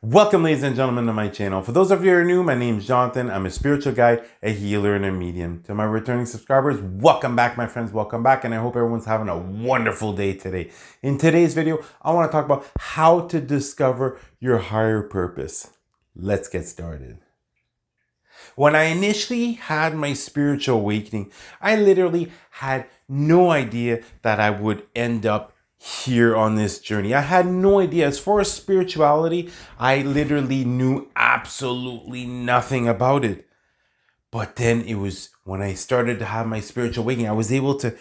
Welcome, ladies and gentlemen, to my channel. For those of you who are new, my name is Jonathan. I'm a spiritual guide, a healer, and a medium. To my returning subscribers, welcome back, my friends. Welcome back, and I hope everyone's having a wonderful day today. In today's video, I want to talk about how to discover your higher purpose. Let's get started. When I initially had my spiritual awakening, I literally had no idea that I would end up here on this journey. I had no idea. As far as spirituality, I literally knew absolutely nothing about it. But then it was when I started to have my spiritual awakening, I was able to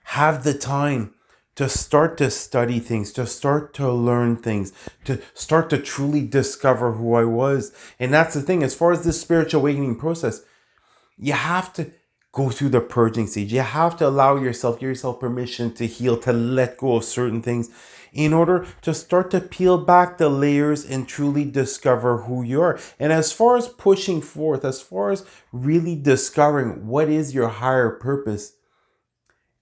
have the time to start to study things, to start to learn things, to start to truly discover who I was. And that's the thing, as far as this spiritual awakening process, you have to go through the purging stage. You have to allow yourself, give yourself permission to heal, to let go of certain things in order to start to peel back the layers and truly discover who you are. And as far as pushing forth, as far as really discovering what is your higher purpose,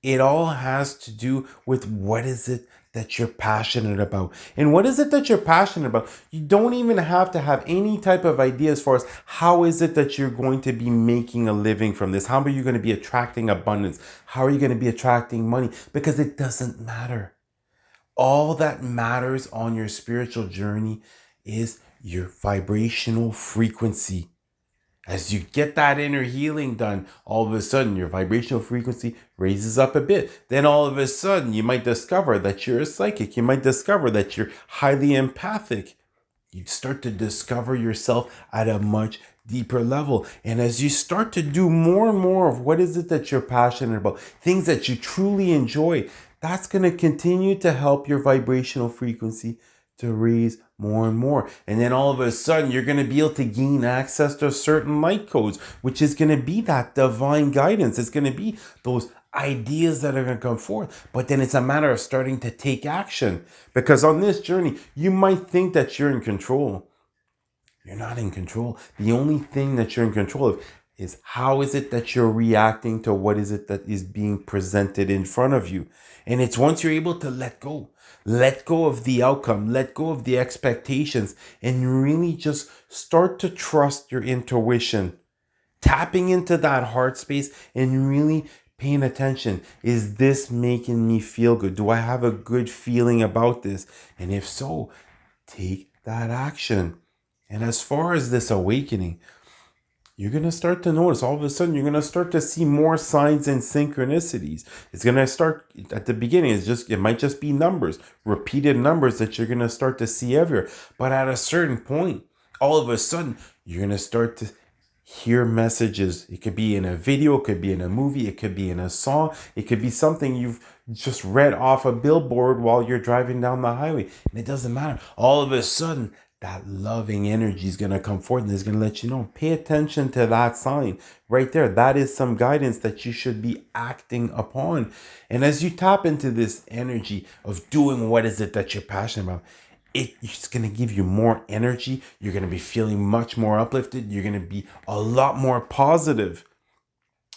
it all has to do with what is it that you're passionate about. And what is it that you're passionate about? You don't even have to have any type of idea as far as how is it that you're going to be making a living from this? How are you going to be attracting abundance? How are you going to be attracting money? Because it doesn't matter. All that matters on your spiritual journey is your vibrational frequency. As you get that inner healing done, all of a sudden your vibrational frequency raises up a bit. Then all of a sudden you might discover that you're a psychic. You might discover that you're highly empathic. You start to discover yourself at a much deeper level. And as you start to do more and more of what is it that you're passionate about, things that you truly enjoy, that's going to continue to help your vibrational frequency to raise more and more. And then all of a sudden, you're going to be able to gain access to certain light codes, which is going to be that divine guidance. It's going to be those ideas that are going to come forth. But then it's a matter of starting to take action. Because on this journey, you might think that you're in control. You're not in control. The only thing that you're in control of is how is it that you're reacting to what is it that is being presented in front of you. And it's once you're able to let go of the outcome, let go of the expectations, and really just start to trust your intuition, tapping into that heart space and really paying attention. Is this making me feel good? Do I have a good feeling about this? And if so, take that action. And as far as this awakening, you're going to start to notice all of a sudden you're going to start to see more signs and synchronicities. It's going to start at the beginning. It might just be numbers, repeated numbers that you're going to start to see everywhere. But at a certain point, all of a sudden, you're going to start to hear messages. It could be in a video, it could be in a movie, it could be in a song, it could be something you've just read off a billboard while you're driving down the highway. And it doesn't matter. All of a sudden, that loving energy is going to come forth and it's going to let you know, pay attention to that sign right there. That is some guidance that you should be acting upon. And as you tap into this energy of doing what is it that you're passionate about, it's going to give you more energy. You're going to be feeling much more uplifted. You're going to be a lot more positive.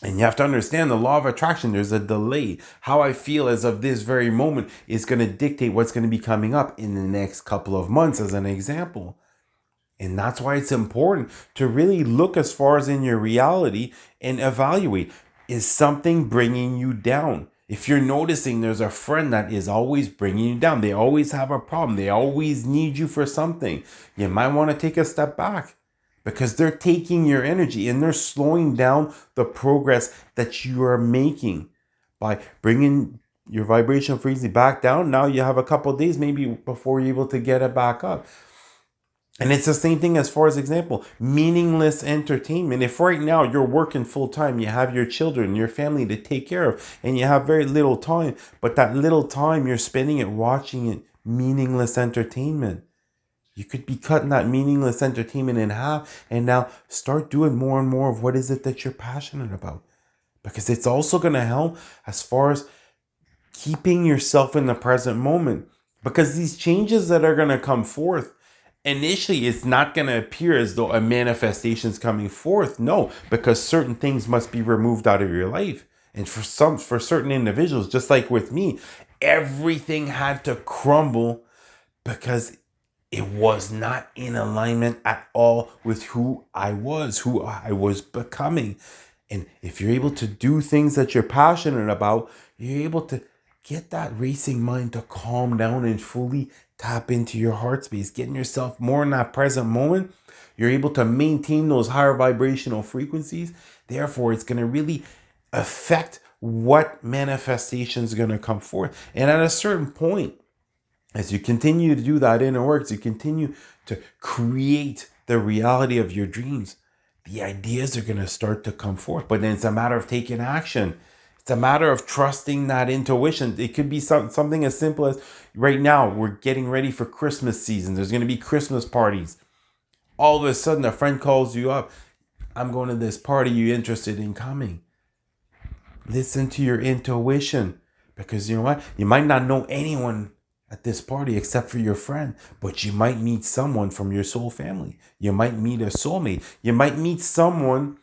And you have to understand the law of attraction. There's a delay. How I feel as of this very moment is going to dictate what's going to be coming up in the next couple of months, as an example. And that's why it's important to really look as far as in your reality and evaluate, is something bringing you down? If you're noticing there's a friend that is always bringing you down, they always have a problem, they always need you for something, you might want to take a step back, because they're taking your energy and they're slowing down the progress that you are making by bringing your vibration frequency back down. Now you have a couple of days maybe before you're able to get it back up. And it's the same thing as far as example, meaningless entertainment. If right now you're working full time, you have your children, your family to take care of, and you have very little time, but that little time you're spending it watching it, meaningless entertainment. You could be cutting that meaningless entertainment in half and now start doing more and more of what is it that you're passionate about. Because it's also going to help as far as keeping yourself in the present moment. Because these changes that are going to come forth, initially it's not going to appear as though a manifestation is coming forth. No, because certain things must be removed out of your life. And for certain individuals, just like with me, everything had to crumble because It was not in alignment at all with who I was becoming. And if you're able to do things that you're passionate about, you're able to get that racing mind to calm down and fully tap into your heart space, getting yourself more in that present moment. You're able to maintain those higher vibrational frequencies. Therefore, it's going to really affect what manifestation is going to come forth. And at a certain point, as you continue to do that inner work, as you continue to create the reality of your dreams, the ideas are going to start to come forth. But then it's a matter of taking action. It's a matter of trusting that intuition. It could be something as simple as right now, we're getting ready for Christmas season. There's going to be Christmas parties. All of a sudden, a friend calls you up. I'm going to this party. You interested in coming? Listen to your intuition, because you know what? You might not know anyone at this party except for your friend, but you might meet someone from your soul family. You might meet a soulmate. You might meet someone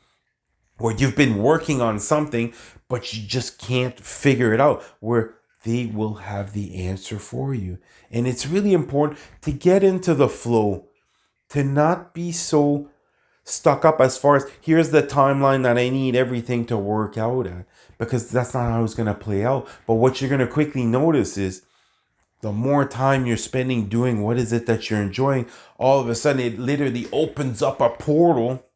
where you've been working on something, but you just can't figure it out, where they will have the answer for you. And it's really important to get into the flow, to not be so stuck up as far as here's the timeline that I need everything to work out at, because that's not how it's going to play out. But what you're going to quickly notice is the more time you're spending doing what is it that you're enjoying, all of a sudden it literally opens up a portal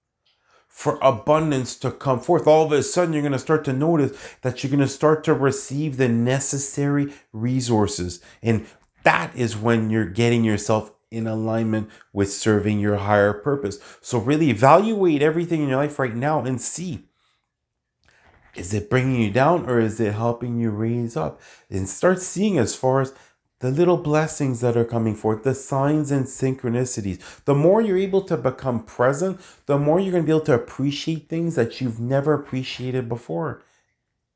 for abundance to come forth. All of a sudden you're going to start to notice that you're going to start to receive the necessary resources. And that is when you're getting yourself in alignment with serving your higher purpose. So really evaluate everything in your life right now and see, is it bringing you down or is it helping you raise up? And start seeing as far as the little blessings that are coming forth, the signs and synchronicities. The more you're able to become present, the more you're going to be able to appreciate things that you've never appreciated before.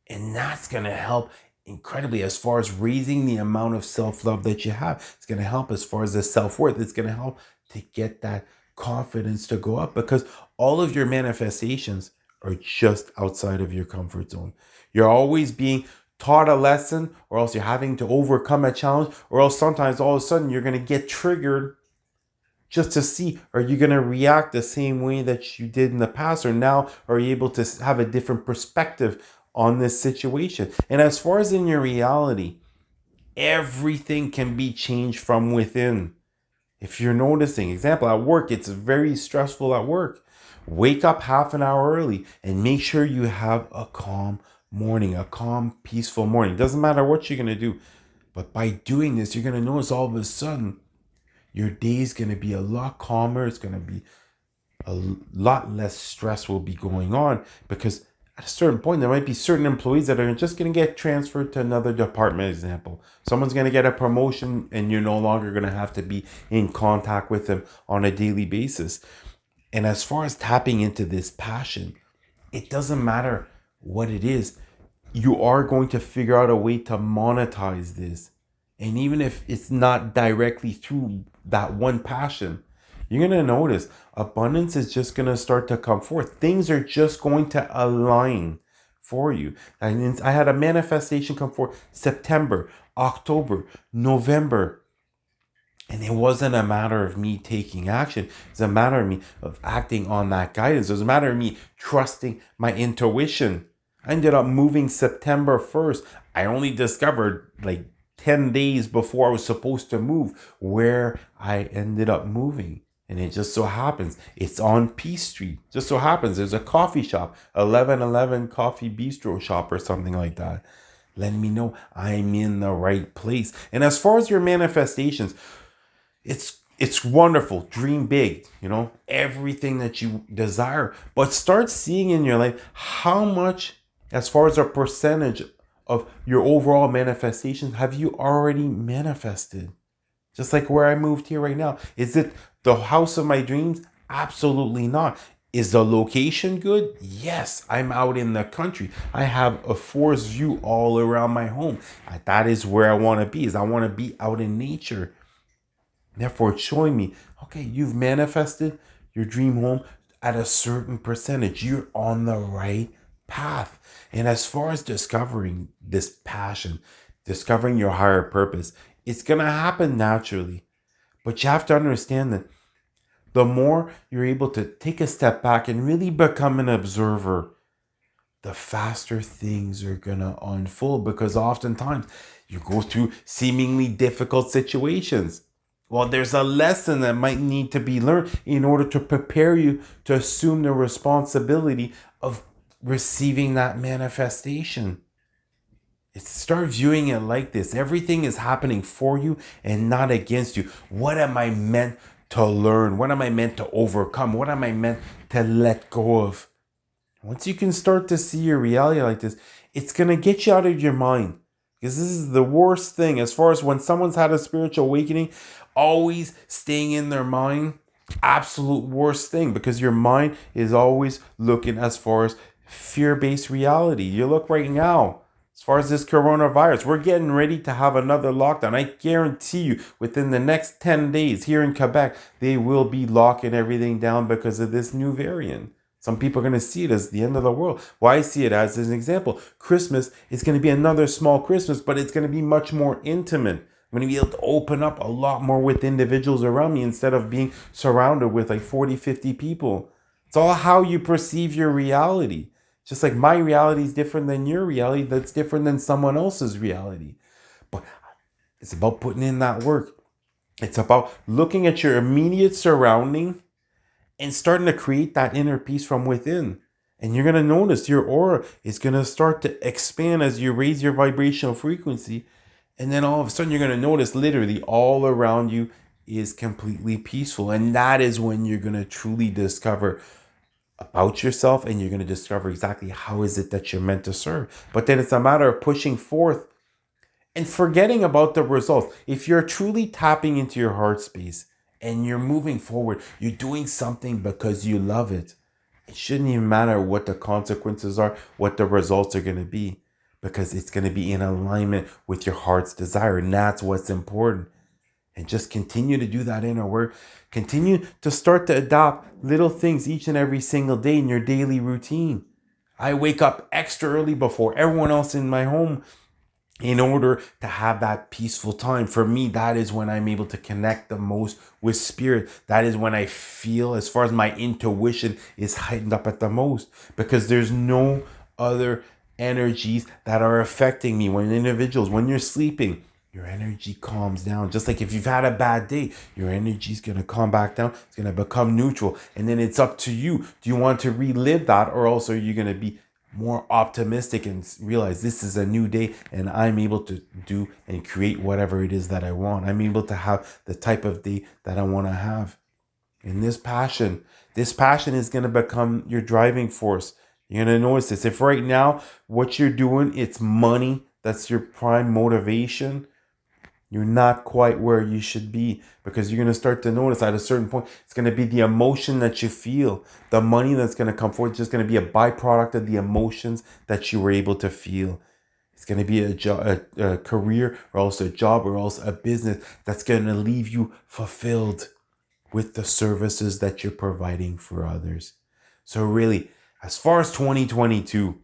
And that's going to help incredibly as far as raising the amount of self-love that you have. It's going to help as far as the self-worth. It's going to help to get that confidence to go up, because all of your manifestations are just outside of your comfort zone. You're always being taught a lesson, or else you're having to overcome a challenge, or else sometimes all of a sudden you're going to get triggered just to see, are you going to react the same way that you did in the past, or now are you able to have a different perspective on this situation? And as far as in your reality, everything can be changed from within. If you're noticing, example, at work, it's very stressful at work. Wake up half an hour early and make sure you have a calm morning, a calm, peaceful morning. Doesn't matter what you're going to do, but by doing this, you're going to notice all of a sudden your day is going to be a lot calmer. It's going to be a lot less stress will be going on, because at a certain point, there might be certain employees that are just going to get transferred to another department. Example, someone's going to get a promotion and you're no longer going to have to be in contact with them on a daily basis. And as far as tapping into this passion, it doesn't matter what it is, you are going to figure out a way to monetize this. And even if it's not directly through that one passion, you're going to notice abundance is just going to start to come forth. Things are just going to align for you. And I had a manifestation come forth September, October, November. And it wasn't a matter of me taking action. It's a matter of me of acting on that guidance. It was a matter of me trusting my intuition. I ended up moving September 1st. I only discovered like 10 days before I was supposed to move where I ended up moving. And it just so happens it's on Peace Street. Just so happens there's a coffee shop, 1111 Coffee Bistro Shop or something like that. Let me know I'm in the right place. And as far as your manifestations, it's wonderful. Dream big, everything that you desire, but start seeing in your life how much, as far as a percentage of your overall manifestations, have you already manifested. Just like where I moved here right now, is it the house of my dreams? Absolutely not. Is the location good? Yes, I'm out in the country. I have a forest view all around my home. That is where I want to be. Is I want to be out in nature. Therefore, it's showing me, okay, you've manifested your dream home at a certain percentage. You're on the right path. And as far as discovering this passion, discovering your higher purpose, it's going to happen naturally. But you have to understand that the more you're able to take a step back and really become an observer, the faster things are going to unfold, because oftentimes you go through seemingly difficult situations. Well, there's a lesson that might need to be learned in order to prepare you to assume the responsibility of receiving that manifestation. Start viewing it like this: everything is happening for you and not against you. What am I meant to learn? What am I meant to overcome? What am I meant to let go of? Once you can start to see your reality like this, it's going to get you out of your mind. Because this is the worst thing as far as when someone's had a spiritual awakening, always staying in their mind. Absolute worst thing, because your mind is always looking as far as fear-based reality. You look right now, as far as this coronavirus, we're getting ready to have another lockdown. I guarantee you within the next 10 days here in Quebec, they will be locking everything down because of this new variant. Some people are going to see it as the end of the world. Well, I see it as an example. Christmas is going to be another small Christmas, but it's going to be much more intimate. I'm going to be able to open up a lot more with individuals around me instead of being surrounded with like 40, 50 people. It's all how you perceive your reality. Just like my reality is different than your reality, that's different than someone else's reality. But it's about putting in that work. It's about looking at your immediate surrounding and starting to create that inner peace from within. And you're going to notice your aura is going to start to expand as you raise your vibrational frequency. And then all of a sudden, you're going to notice literally all around you is completely peaceful. And that is when you're going to truly discover about yourself, and you're going to discover exactly how is it that you're meant to serve. But then it's a matter of pushing forth and forgetting about the results. If you're truly tapping into your heart space and you're moving forward, you're doing something because you love it. It shouldn't even matter what the consequences are, what the results are going to be, because it's going to be in alignment with your heart's desire. And that's what's important. And just continue to do that inner work. Continue to start to adopt little things each and every single day in your daily routine. I wake up extra early before everyone else in my home in order to have that peaceful time. For me, that is when I'm able to connect the most with spirit. That is when I feel, as far as my intuition is heightened up at the most, because there's no other energies that are affecting me. When you're sleeping, your energy calms down. Just like if you've had a bad day, your energy is going to calm back down. It's going to become neutral. And then it's up to you. Do you want to relive that, or else are you going to be more optimistic and realize this is a new day and I'm able to do and create whatever it is that I want? I'm able to have the type of day that I want to have. And this passion is going to become your driving force. You're going to notice this. If right now what you're doing, it's money, that's your prime motivation, you're not quite where you should be, because you're going to start to notice at a certain point, it's going to be the emotion that you feel. The money that's going to come forth is just going to be a byproduct of the emotions that you were able to feel. It's going to be a career, or else a job, or else a business that's going to leave you fulfilled with the services that you're providing for others. So really, as far as 2022,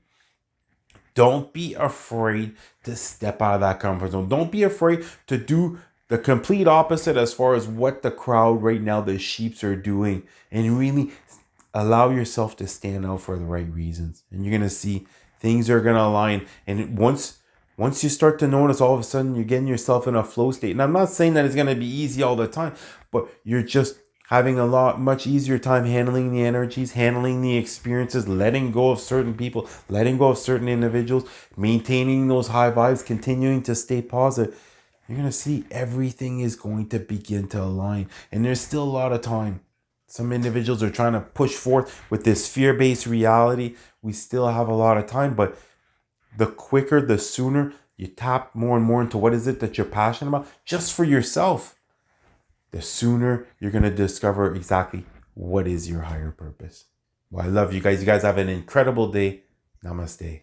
don't be afraid to step out of that comfort zone. Don't be afraid to do the complete opposite as far as what the crowd right now, the sheeps, are doing, and really allow yourself to stand out for the right reasons. And you're gonna see things are gonna align. And once you start to notice, all of a sudden you're getting yourself in a flow state. And I'm not saying that it's gonna be easy all the time, but you're just having a much easier time handling the energies, handling the experiences, letting go of certain people, letting go of certain individuals, maintaining those high vibes, continuing to stay positive. You're going to see everything is going to begin to align. And there's still a lot of time. Some individuals are trying to push forth with this fear-based reality. We still have a lot of time, but the quicker, the sooner you tap more and more into what is it that you're passionate about, just for yourself, the sooner you're going to discover exactly what is your higher purpose. Well, I love you guys. You guys have an incredible day. Namaste.